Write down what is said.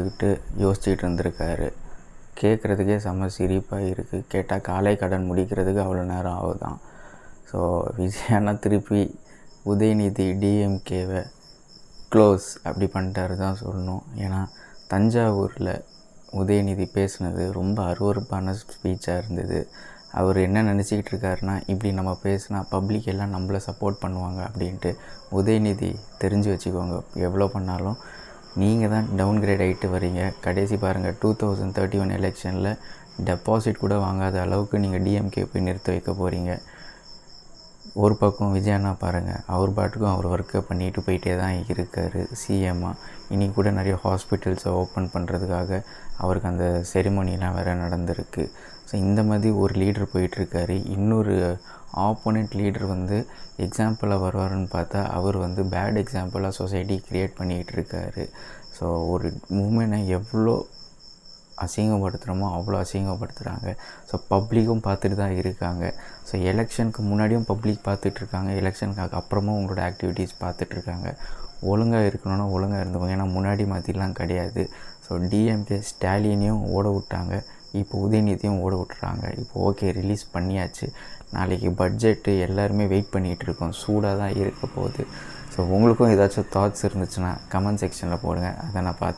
உட்காந்துக்கிட்டு யோசிச்சுட்டு இருந்திருக்காரு. கேட்குறதுக்கே செம்ம சிரிப்பாக இருக்குது. கேட்டால் காலை கடன் முடிக்கிறதுக்கு அவ்வளோ நேரம் ஆகுதான். ஸோ விஜய் திருப்பி உதயநிதி டிஎம்கேவை க்ளோஸ் அப்படி பண்ணிட்டாரு தான் சொல்லணும். ஏன்னா தஞ்சாவூரில் உதயநிதி பேசுனது ரொம்ப அருவருப்பான ஸ்பீச்சாக இருந்தது. அவர் என்ன நினச்சிக்கிட்டு இருக்காருன்னா, இப்படி நம்ம பேசினா பப்ளிக் எல்லாம் நம்மளை சப்போர்ட் பண்ணுவாங்க அப்படின்ட்டு. உதயநிதி தெரிஞ்சு வச்சுக்கோங்க, எவ்வளோ பண்ணாலும் நீங்கள் தான் டவுன்கிரேட் ஆகிட்டு வரீங்க. கடைசி பாருங்கள், 2031 எலெக்ஷனில் டெபாசிட் கூட வாங்காத அளவுக்கு நீங்கள் டிஎம்கே போய் நிறுத்த வைக்க போகிறீங்க. ஒரு பக்கம் விஜயண்ணா பாருங்கள், அவர் பாட்டுக்கும் அவர் ஒர்க்கை பண்ணிட்டு போயிட்டே தான் இருக்கார் சிஎம்மாக. இன்றைக்கி கூட நிறைய ஹாஸ்பிட்டல்ஸை ஓப்பன் பண்ணுறதுக்காக அவருக்கு அந்த செரிமோனிலாம் வேறு நடந்திருக்கு. ஸோ இந்த மாதிரி ஒரு லீடர் போயிட்டுருக்காரு. இன்னொரு ஆப்போனண்ட் லீடர் எக்ஸாம்பிளாக வருவாருன்னு பார்த்தா அவர் பேட் எக்ஸாம்பிளாக சொசைட்டி க்ரியேட் பண்ணிக்கிட்டு இருக்காரு. ஸோ ஒரு உமனை எவ்வளோ அசிங்கப்படுத்துகிறோமோ அவ்வளோ அசிங்கப்படுத்துகிறாங்க. ஸோ பப்ளிக்கும் பார்த்துட்டு தான் இருக்காங்க. ஸோ எலெக்ஷனுக்கு முன்னாடியும் பப்ளிக் பார்த்துட்ருக்காங்க, எலெக்ஷனுக்கு அப்புறமும் உங்களோட ஆக்டிவிட்டீஸ் பார்த்துட்ருக்காங்க. ஒழுங்காக இருக்கணும்னா ஒழுங்காக இருந்துக்கோங்க. ஏன்னா முன்னாடி மாதிரிலாம் கிடையாது. ஸோ டிஎம்கே ஸ்டாலினையும் ஓட விட்டாங்க, இப்போ உதயநிதியும் ஓட விட்டுறாங்க. இப்போ ஓகே, ரிலீஸ் பண்ணியாச்சு. நாளைக்கு பட்ஜெட்டு எல்லாருமே வெயிட் பண்ணிகிட்டு இருக்கோம். சூடாக தான் இருக்க போகுது. ஸோ உங்களுக்கும் ஏதாச்சும் தாட்ஸ் இருந்துச்சுன்னா கமெண்ட் செக்ஷனில் போடுங்க, அதை நான் பார்த்து